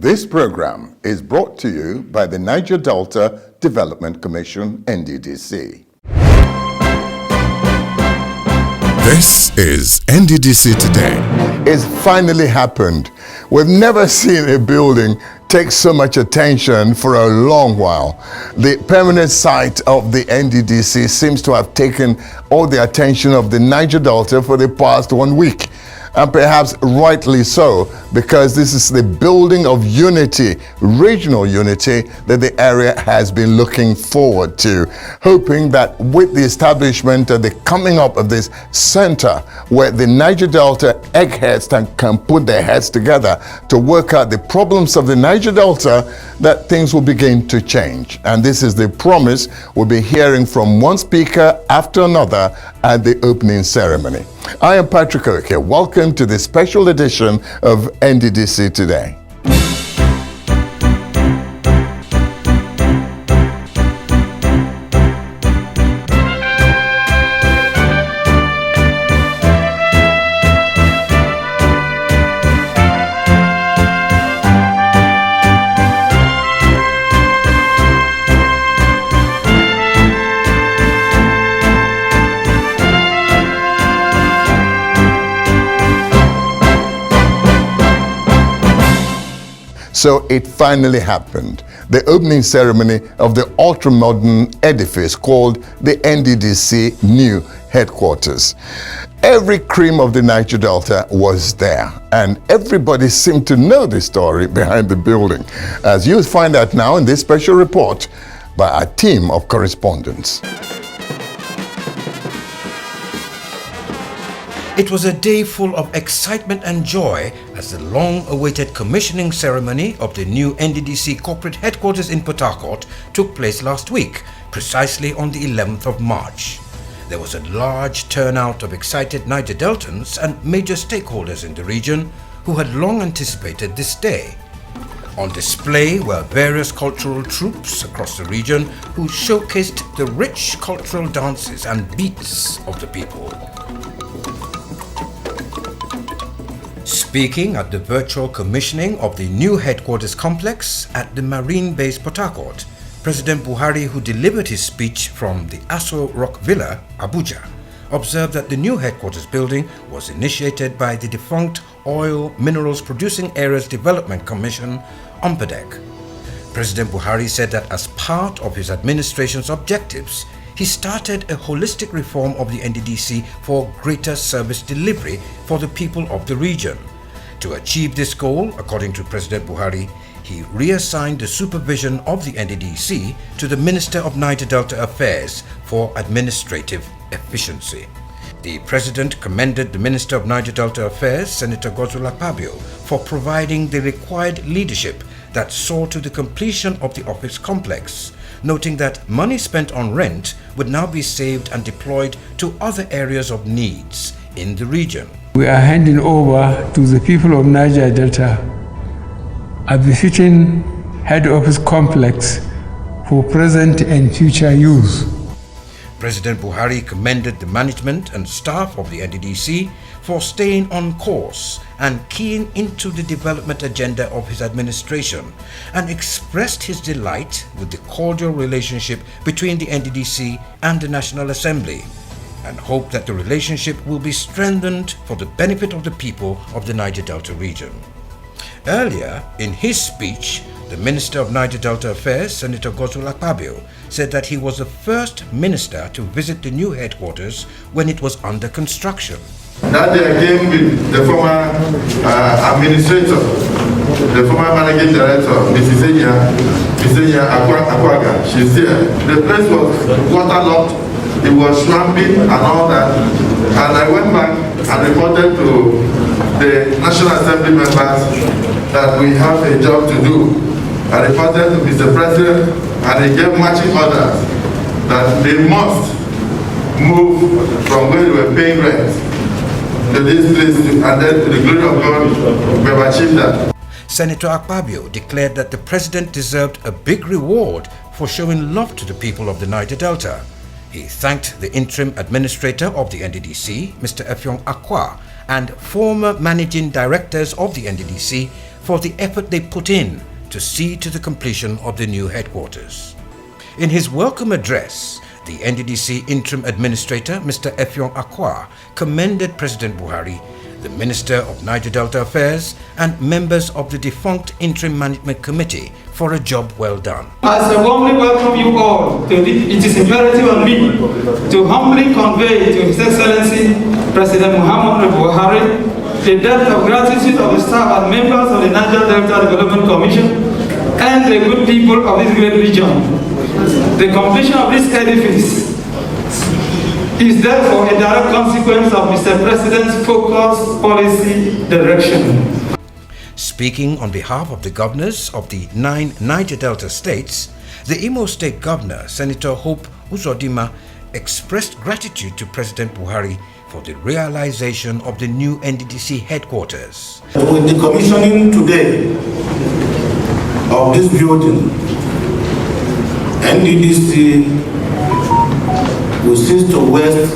This program is brought to you by the Niger Delta Development Commission, NDDC. This is NDDC Today. It's finally happened. We've never seen a building take so much attention for a long while. The permanent site of the NDDC seems to have taken all the attention of the Niger Delta for the past 1 week. And perhaps rightly so, because this is the building of unity, regional unity, that the area has been looking forward to, hoping that with the establishment and the coming up of this center where the Niger Delta eggheads can put their heads together to work out the problems of the Niger Delta, that things will begin to change. And this is the promise we'll be hearing from one speaker after another at the opening ceremony. I am Patrick Oke. Welcome to this special edition of NDDC Today. So it finally happened. The opening ceremony of the ultra-modern edifice called the NDDC new headquarters. Every cream of the Niger Delta was there, and everybody seemed to know the story behind the building, as you'll find out now in this special report by a team of correspondents. It was a day full of excitement and joy as the long-awaited commissioning ceremony of the new NDDC corporate headquarters in Port Harcourt took place last week, precisely on the 11th of March. There was a large turnout of excited Niger Deltans and major stakeholders in the region who had long anticipated this day. On display were various cultural troupes across the region who showcased the rich cultural dances and beats of the people. Speaking at the virtual commissioning of the new headquarters complex at the Marine Base Port Harcourt, President Buhari, who delivered his speech from the Aso Rock Villa, Abuja, observed that the new headquarters building was initiated by the defunct Oil Minerals Producing Areas Development Commission, (OMPADEC). President Buhari said that as part of his administration's objectives, he started a holistic reform of the NDDC for greater service delivery for the people of the region. To achieve this goal, according to President Buhari, he reassigned the supervision of the NDDC to the Minister of Niger Delta Affairs for administrative efficiency. The President commended the Minister of Niger Delta Affairs, Senator Godswill Akpabio, for providing the required leadership that saw to the completion of the office complex, noting that money spent on rent would now be saved and deployed to other areas of needs in the region. We are handing over to the people of Niger Delta a befitting head office complex for present and future use. President Buhari commended the management and staff of the NDDC for staying on course and keying into the development agenda of his administration, and expressed his delight with the cordial relationship between the NDDC and the National Assembly, and hoped that the relationship will be strengthened for the benefit of the people of the Niger Delta region. Earlier, in his speech, the Minister of Niger Delta Affairs, Senator Godswill Akpabio, said that he was the first minister to visit the new headquarters when it was under construction. That day I came with the former administrator, the former managing director, Mrs. Enya Akwaga. She's here. The place was waterlogged, it was swampy and all that. And I went back and reported to the National Assembly members that we have a job to do. I reported to Mr. President and he gave matching orders that they must move from where they were paying rent to this place, and then to the glory of God, we have achieved that. Senator Akpabio declared that the president deserved a big reward for showing love to the people of the Niger Delta. He thanked the interim administrator of the NDDC, Mr. Effiong Akwa, and former managing directors of the NDDC for the effort they put in to see to the completion of the new headquarters. In his welcome address, the NDDC Interim Administrator, Mr. Effiong Akwa, commended President Buhari, the Minister of Niger Delta Affairs, and members of the defunct Interim Management Committee for a job well done. As I warmly welcome you all, it is imperative on me to humbly convey to His Excellency President Muhammadu Buhari the depth of gratitude of the staff and members of the Niger Delta Development Commission and the good people of this great region. The completion of this edifice is therefore a direct consequence of Mr. President's focused policy direction. Speaking on behalf of the governors of the 9 Niger Delta states, the Imo State Governor, Senator Hope Uzodinma, expressed gratitude to President Buhari for the realization of the new NDDC headquarters. With the commissioning today of this building, NDDC will cease to waste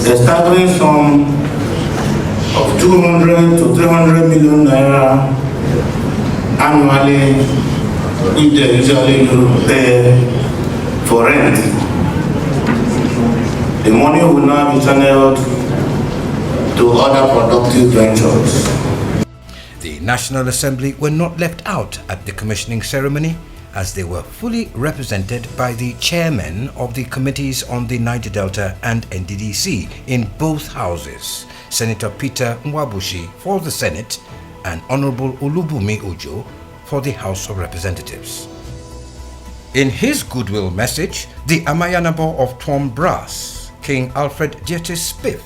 a staggering sum of 200 to 300 million naira annually, which they usually pay for rent. The money will now be channeled to other productive ventures. The National Assembly were not left out at the commissioning ceremony, as they were fully represented by the chairmen of the committees on the Niger Delta and NDDC in both houses, Senator Peter Nwabushi for the Senate and Honorable Olubumi Ojo for the House of Representatives. In his goodwill message, the Amayanabo of Tom Brass, King Alfred Dietis Spiff,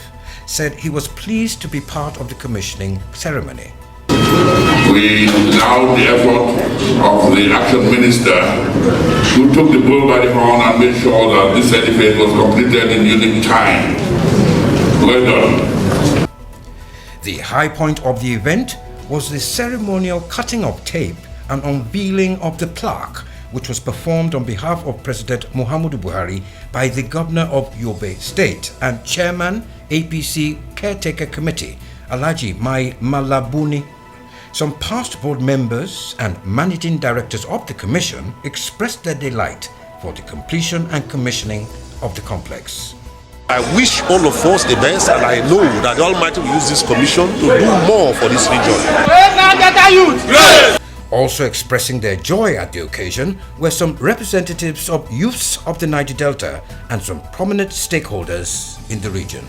said he was pleased to be part of the commissioning ceremony. We laud the effort of the Action Minister, who took the bull by the horn and made sure that this edifice was completed in unique time. Well done. The high point of the event was the ceremonial cutting of tape and unveiling of the plaque, which was performed on behalf of President Muhammadu Buhari by the Governor of Yobe State and Chairman APC Caretaker Committee, Alhaji Mai Malabuni. Some past board members and managing directors of the commission expressed their delight for the completion and commissioning of the complex. I wish all of us the best, and I know that the Almighty will use this commission to do more for this region. Also expressing their joy at the occasion were some representatives of youths of the Niger Delta and some prominent stakeholders in the region.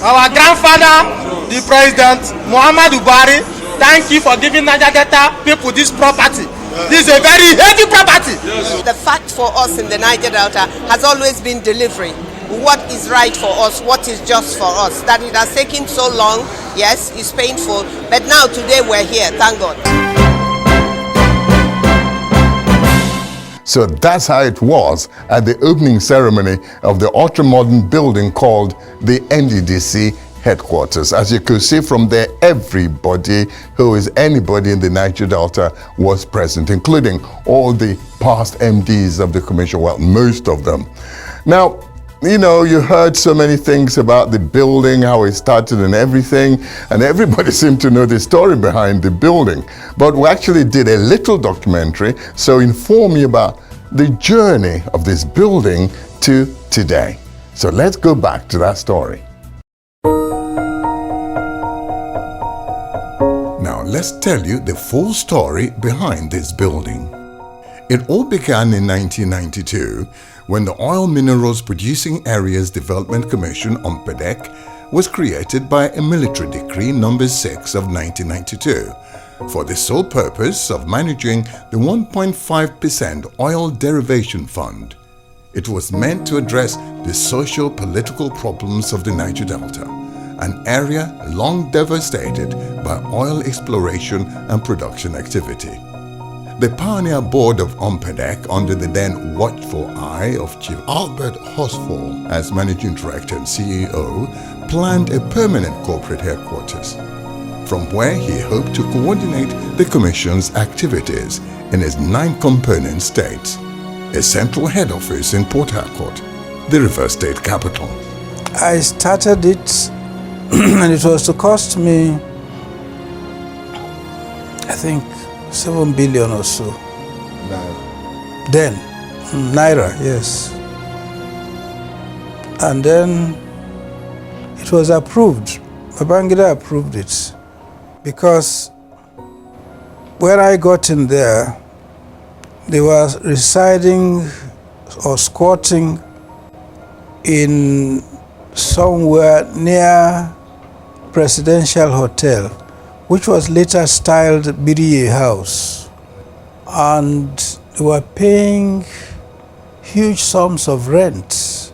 Our grandfather, the President Muhammadu Buhari, thank you for giving Niger Delta people this property. This is a very heavy property. The fact for us in the Niger Delta has always been delivering what is right for us, what is just for us. That it has taken so long, yes, it's painful, but now today we're here, thank God. So that's how it was at the opening ceremony of the ultra-modern building called the NDDC headquarters. As you could see from there, everybody who is anybody in the Niger Delta was present, including all the past MDs of the commission, well, most of them. Now, you know, you heard so many things about the building, how it started and everything, and everybody seemed to know the story behind the building. But we actually did a little documentary, so inform you about the journey of this building to today. So let's go back to that story. Now let's tell you the full story behind this building. It all began in 1992 when the Oil Minerals Producing Areas Development Commission (OMPEDEC) was created by a military decree number 6 of 1992 for the sole purpose of managing the 1.5% oil derivation fund. It was meant to address the socio-political problems of the Niger Delta, an area long devastated by oil exploration and production activity. The pioneer board of OMPEDEC, under the then watchful eye of Chief Albert Hosfall as managing director and CEO, planned a permanent corporate headquarters, from where he hoped to coordinate the Commission's activities in its 9 component states, a central head office in Port Harcourt, the River State capital. I started it and it was to cost me I think 7 billion or so. Naira. Then, Naira, yes. And then it was approved. Babangida approved it because when I got in there, they were residing or squatting in somewhere near Presidential Hotel, which was later styled Biriye House. And they were paying huge sums of rent.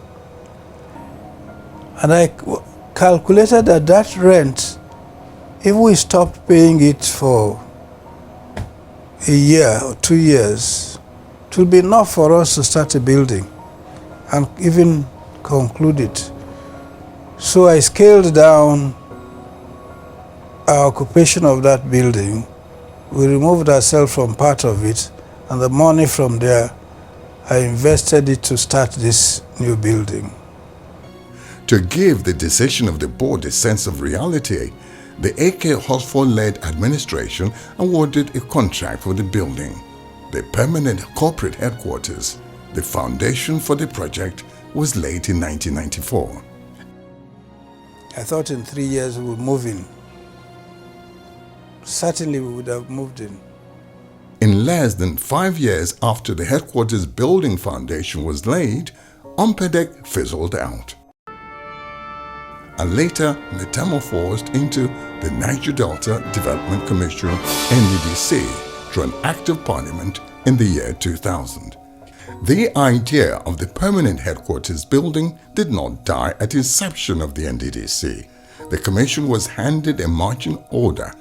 And I calculated that rent, if we stopped paying it for a year or 2 years, it will be enough for us to start a building and even conclude it. So I scaled down our occupation of that building. We removed ourselves from part of it, and the money from there, I invested it to start this new building. To give the decision of the board a sense of reality, the AK Hosford-led administration awarded a contract for the building, the permanent corporate headquarters. The foundation for the project was laid in 1994. I thought in 3 years we would move in. Certainly we would have moved in. In less than 5 years after the headquarters building foundation was laid, Ompedek fizzled out and later metamorphosed into the Niger Delta Development Commission, NDDC, through an act of parliament in the year 2000. The idea of the permanent headquarters building did not die at inception of the NDDC. The commission was handed a marching order: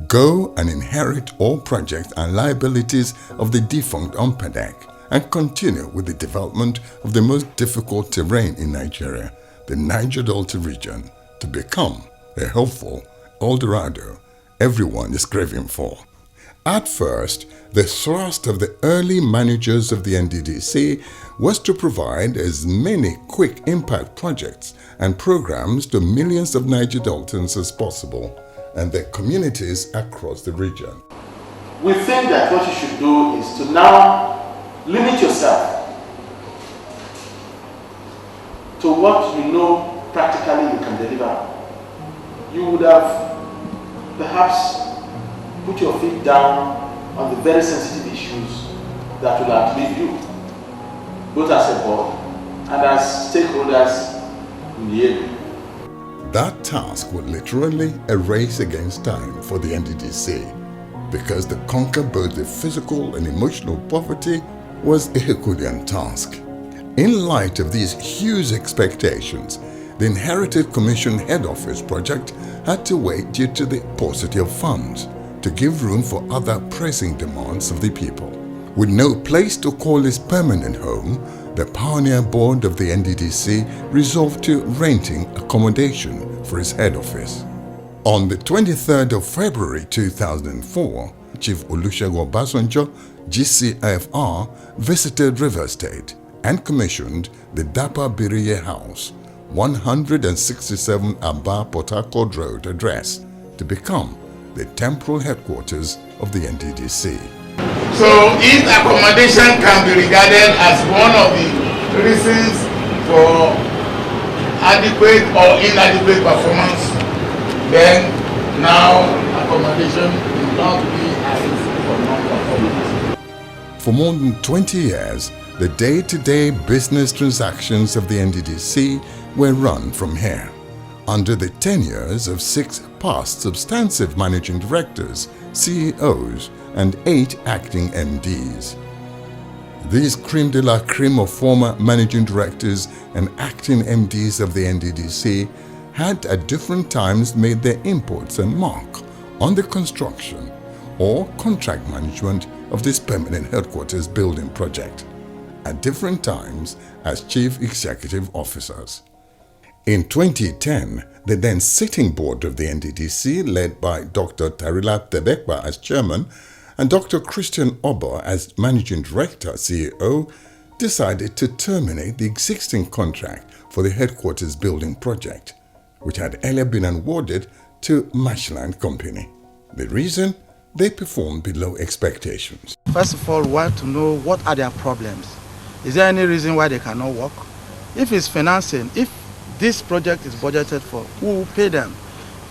go and inherit all projects and liabilities of the defunct Ompedek and continue with the development of the most difficult terrain in Nigeria, the Niger Delta region, to become a hopeful El Dorado everyone is craving for. At first, the thrust of the early managers of the NDDC was to provide as many quick impact projects and programs to millions of Niger Deltans as possible and their communities across the region. We think that what you should do is to now limit yourself to what you know practically you can deliver. You would have perhaps put your feet down on the very sensitive issues that will outlive you, both as a board and as stakeholders in the area. That task would literally a race against time for the NDDC, because to conquer both the physical and emotional poverty was a Herculean task. In light of these huge expectations, the Inherited Commission Head Office project had to wait due to the paucity of funds to give room for other pressing demands of the people. With no place to call his permanent home, the pioneer board of the NDDC resolved to renting accommodation for his head office. On the 23rd of February 2004, Chief Olusegun Obasanjo, GCFR, visited River State and commissioned the Dapa Biriye House, 167 Aba Port Harcourt Road address, to become the temporal headquarters of the NDDC. So if accommodation can be regarded as one of the reasons for adequate or inadequate performance, then now accommodation will not be as for non-performance. For more than 20 years, the day-to-day business transactions of the NDDC were run from here, under the tenures of 6 past substantive managing directors, CEOs, and 8 acting MDs. These creme de la creme of former managing directors and acting MDs of the NDDC had at different times made their inputs and mark on the construction or contract management of this permanent headquarters building project, at different times as chief executive officers. In 2010, the then sitting board of the NDDC, led by Dr. Tarila Tebekba as chairman and Dr. Christian Oba as managing director CEO, decided to terminate the existing contract for the headquarters building project, which had earlier been awarded to Marshland Company. The reason? they performed below expectations. First of all, we want to know what are their problems. Is there any reason why they cannot work? If it's financing, if this project is budgeted for, who will pay them?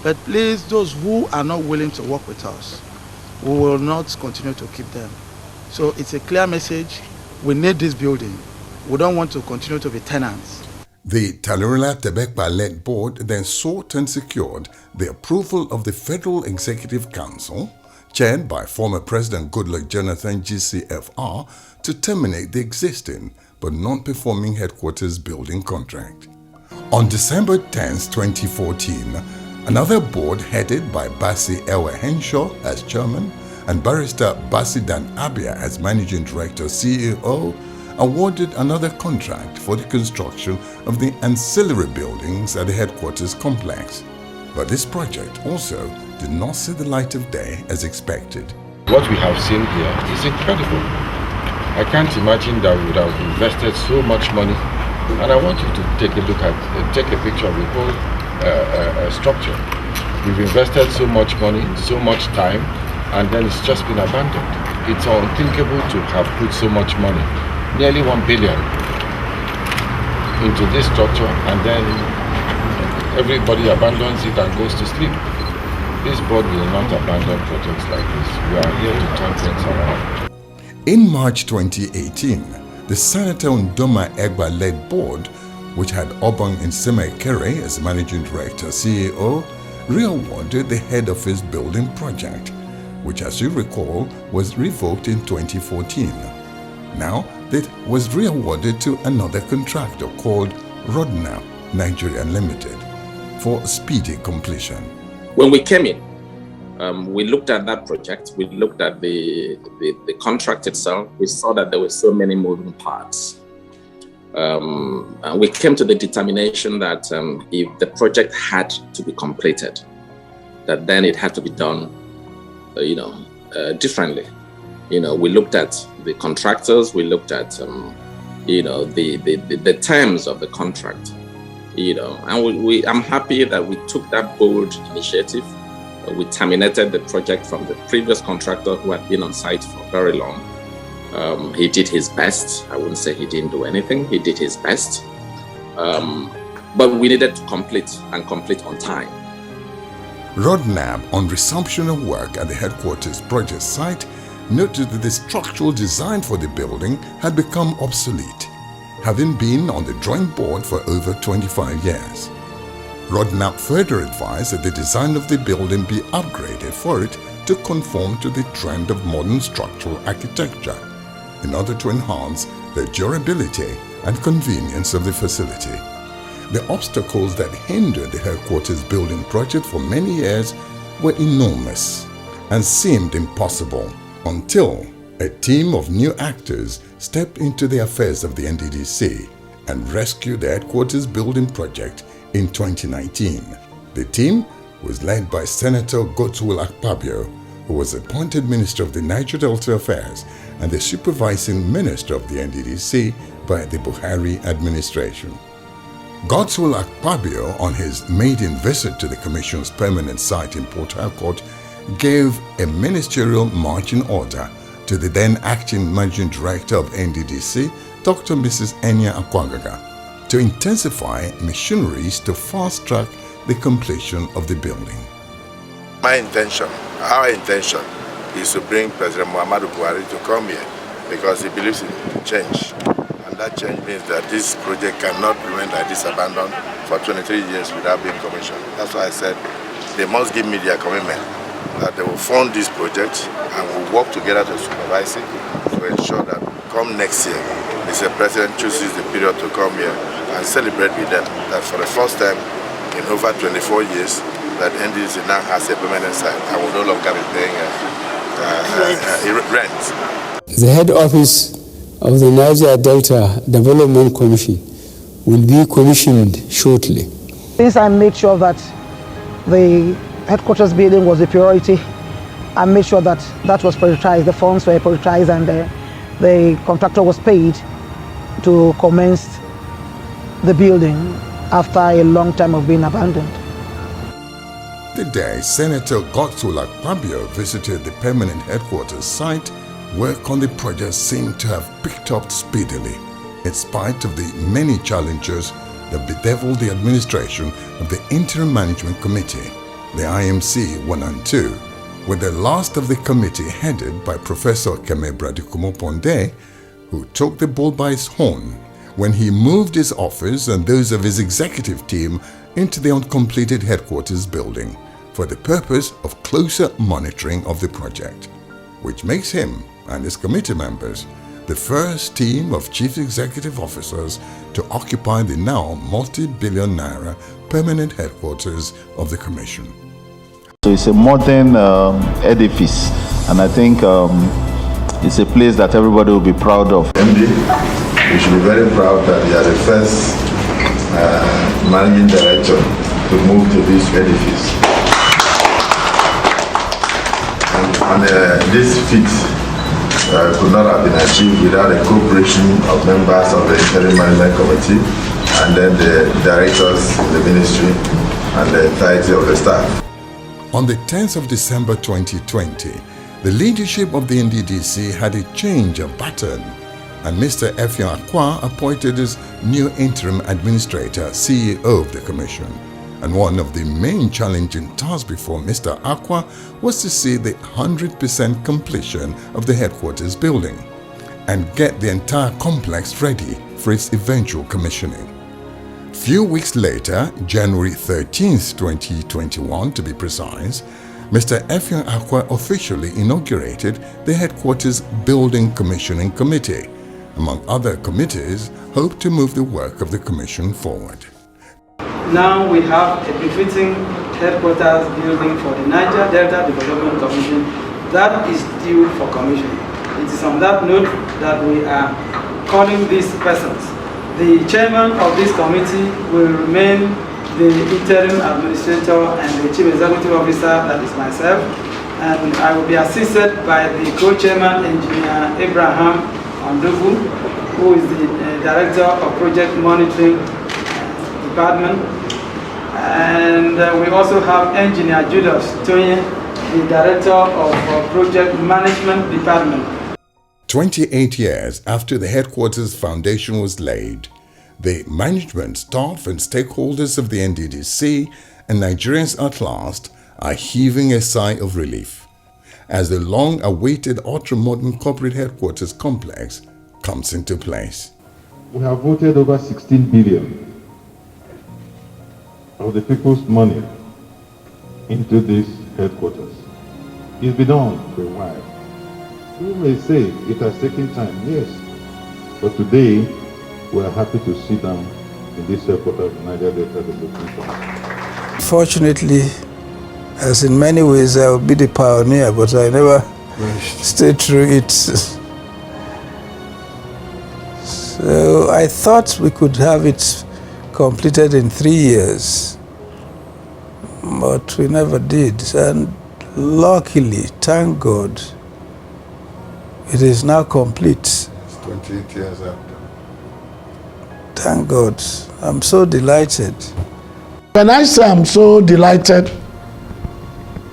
But please, those who are not willing to work with us, we will not continue to keep them. So it's a clear message. We need this building. We don't want to continue to be tenants. The Talurela Tebekpa-led board then sought and secured the approval of the Federal Executive Council, chaired by former President Goodluck Jonathan GCFR, to terminate the existing but non-performing headquarters building contract. On December 10, 2014, another board headed by Basi Ewe Henshaw as chairman and Barrister Basi Dan Abia as managing director CEO awarded another contract for the construction of the ancillary buildings at the headquarters complex. But this project also did not see the light of day as expected. What we have seen here is incredible. I can't imagine that we would have invested so much money. And I want you to take a look at, take a picture of the whole structure. We've invested so much money, so much time, and then it's just been abandoned. It's unthinkable to have put so much money, nearly 1 billion, into this structure, and then everybody abandons it and goes to sleep. This board will not abandon projects like this. We are here to turn things around. In March 2018, the Senator Ndoma Egba-led board, which had Obong Nseme-Ekere as managing director CEO, re-awarded the head office building project, which, as you recall, was revoked in 2014. Now, it was re-awarded to another contractor called Rodnap Nigeria Limited for speedy completion. When we came in, we looked at that project, we looked at the contract itself, we saw that there were so many moving parts. And we came to the determination that if the project had to be completed, that then it had to be done, differently. We looked at the contractors, we looked at, the terms of the contract, and I'm happy that we took that bold initiative. We terminated the project from the previous contractor who had been on site for very long. He did his best. I wouldn't say he didn't do anything. He did his best. But we needed to complete on time. Rodnap, on resumption of work at the headquarters project site, noted that the structural design for the building had become obsolete, having been on the drawing board for over 25 years. Rodnap further advised that the design of the building be upgraded for it to conform to the trend of modern structural architecture in order to enhance the durability and convenience of the facility. The obstacles that hindered the headquarters building project for many years were enormous and seemed impossible until a team of new actors stepped into the affairs of the NDDC and rescued the headquarters building project in 2019. The team was led by Senator Godswill Akpabio, who was appointed Minister of the Niger Delta Affairs and the Supervising Minister of the NDDC by the Buhari administration. Godswill Akpabio, on his maiden visit to the Commission's permanent site in Port Harcourt, gave a ministerial marching order to the then acting Managing Director of NDDC, Dr. Mrs. Enya Akwagaga, to intensify machineries to fast-track the completion of the building. Our intention is to bring President Muhammadu Buhari to come here because he believes in change. And that change means that this project cannot remain like this abandoned for 23 years without being commissioned. That's why I said they must give me their commitment that they will fund this project and will work together to supervise it to ensure that come next year, Mr. President chooses the period to come here and celebrate with them that for the first time in over 24 years that NDDC now has a permanent site and will no longer be paying rent. The head office of the Niger Delta Development Commission will be commissioned shortly. Since I made sure that the headquarters building was a priority, I made sure that that was prioritized, the funds were prioritized, and the contractor was paid to commence the building after a long time of being abandoned. The day Senator Godswill Akpabio visited the permanent headquarters site, work on the project seemed to have picked up speedily, in spite of the many challenges that bedeviled the administration of the Interim Management Committee, the IMC 1 and 2, with the last of the committee headed by Professor Keme Bradikumo-Ponde, who took the bull by its horn when he moved his office and those of his executive team into the uncompleted headquarters building for the purpose of closer monitoring of the project, which makes him and his committee members the first team of chief executive officers to occupy the now multi-billion naira permanent headquarters of the Commission. So it's a modern edifice, and I think it's a place that everybody will be proud of. MD, we should be very proud that you are the first managing director to move to this edifice. And this feat could not have been achieved without the cooperation of members of the Interim Management Committee and then the directors in the ministry and the entirety of the staff. On the 10th of December 2020, the leadership of the NDDC had a change of pattern, and Mr. Effiong Akwa appointed as new interim administrator, CEO of the Commission. And one of the main challenging tasks before Mr. Akwa was to see the 100% completion of the headquarters building and get the entire complex ready for its eventual commissioning. Few weeks later, January 13th, 2021 to be precise, Mr. Effiong Akwa officially inaugurated the headquarters Building Commissioning Committee. Among other committees, hoped to move the work of the Commission forward. Now we have a befitting headquarters building for the Niger Delta Development Commission that is due for commissioning. It is on that note that we are calling these persons. The chairman of this committee will remain the interim administrator and the chief executive officer, that is myself, and I will be assisted by the co-chairman, engineer Abraham Andovu, who is the director of project monitoring department, and we also have engineer Julius Tonye, the director of project management department. 28 years after the headquarters foundation was laid, the management, staff and stakeholders of the NDDC and Nigerians at last are heaving a sigh of relief as the long-awaited ultra-modern corporate headquarters complex comes into place. We have voted over 16 billion of the people's money into this headquarters. It's been on for a while. You may say it has taken time, yes, but today we are happy to sit down in this headquarters of Niger Delta Development Commission. Fortunately, as in many ways I will be the pioneer, but I never stayed through it. So I thought we could have it completed in 3 years, but we never did. And luckily, thank God, it is now complete. It's 28 years after. Thank God. I'm so delighted. When I say I'm so delighted,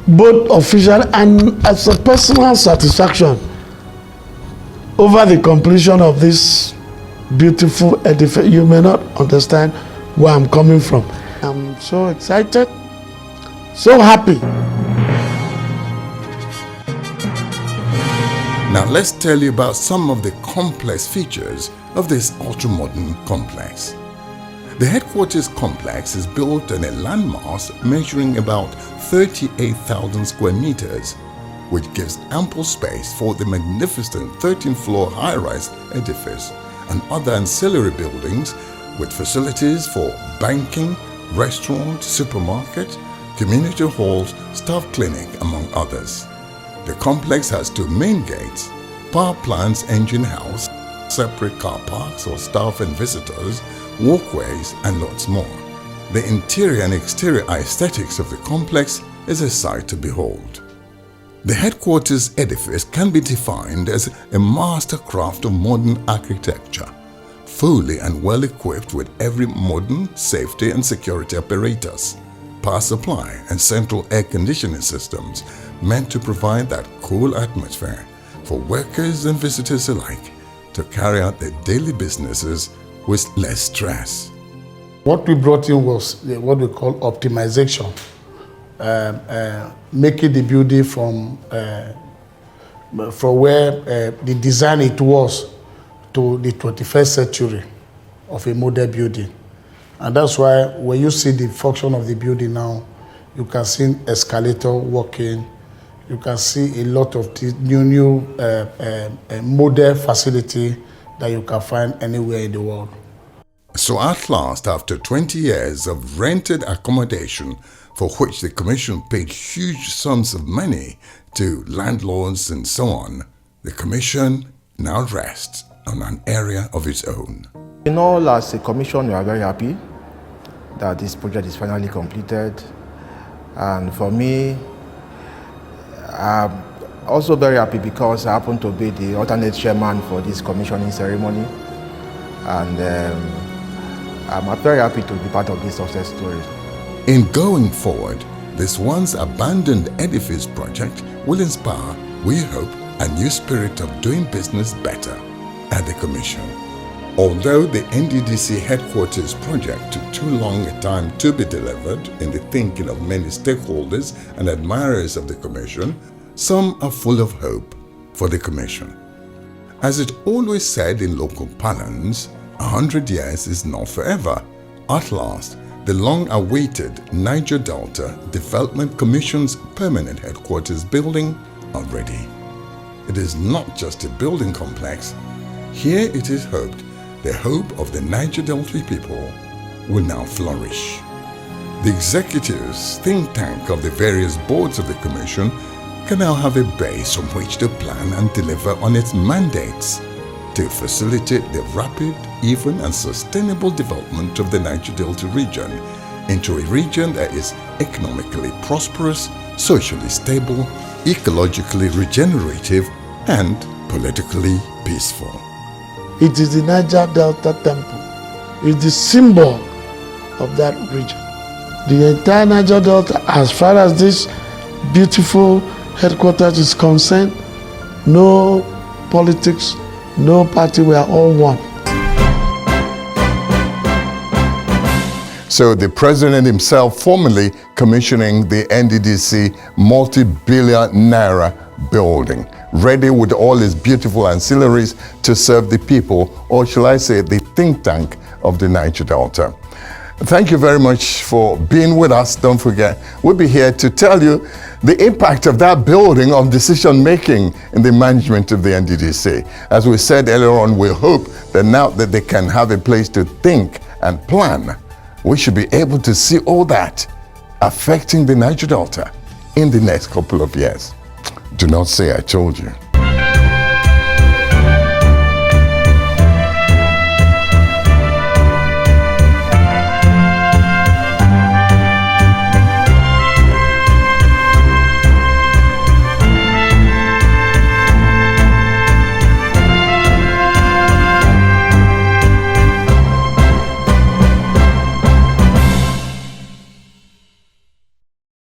both official and as a personal satisfaction over the completion of this beautiful edifice, you may not understand where I'm coming from. I'm so excited, so happy. Now let's tell you about some of the complex features of this ultra-modern complex. The headquarters complex is built on a landmass measuring about 38,000 square meters, which gives ample space for the magnificent 13-floor high-rise edifice and other ancillary buildings with facilities for banking, restaurant, supermarket, community halls, staff clinic, among others. The complex has 2 main gates, power plants, engine house, separate car parks for staff and visitors, walkways, and lots more. The interior and exterior aesthetics of the complex is a sight to behold. The headquarters edifice can be defined as a mastercraft of modern architecture, fully and well equipped with every modern safety and security apparatus, power supply and central air conditioning systems meant to provide that cool atmosphere for workers and visitors alike to carry out their daily businesses with less stress. What we brought in was what we call optimization, making the building from where the design it was to the 21st century of a modern building. And that's why when you see the function of the building now, you can see escalator working, you can see a lot of the new modern facility that you can find anywhere in the world. So at last, after 20 years of rented accommodation for which the Commission paid huge sums of money to landlords and so on, the Commission now rests on an area of its own. In all, as a Commission, we are very happy that this project is finally completed. And for me, I'm also very happy because I happen to be the alternate chairman for this commissioning ceremony. And I'm very happy to be part of this success story. In going forward, this once abandoned edifice project will inspire, we hope, a new spirit of doing business better at the Commission. Although the NDDC headquarters project took too long a time to be delivered in the thinking of many stakeholders and admirers of the Commission, some are full of hope for the Commission. As it always said in local parlance, 100 years is not forever. At last, the long-awaited Niger Delta Development Commission's permanent headquarters building are ready. It is not just a building complex. Here it is hoped the hope of the Niger Delta people will now flourish. The executives, think tank of the various boards of the Commission can now have a base from which to plan and deliver on its mandates to facilitate the rapid, even and sustainable development of the Niger Delta region into a region that is economically prosperous, socially stable, ecologically regenerative, and politically peaceful. It is the Niger Delta Temple. It's the symbol of that region. The entire Niger Delta, as far as this beautiful headquarters is concerned, no politics, no party, we are all one. So the president himself formally commissioning the NDDC multi-billion naira building, ready with all its beautiful ancillaries to serve the people, or shall I say the think tank of the Niger Delta. Thank you very much for being with us. Don't forget, we'll be here to tell you the impact of that building on decision-making in the management of the NDDC. As we said earlier on, we hope that now that they can have a place to think and plan, we should be able to see all that affecting the Niger Delta in the next couple of years. Do not say I told you.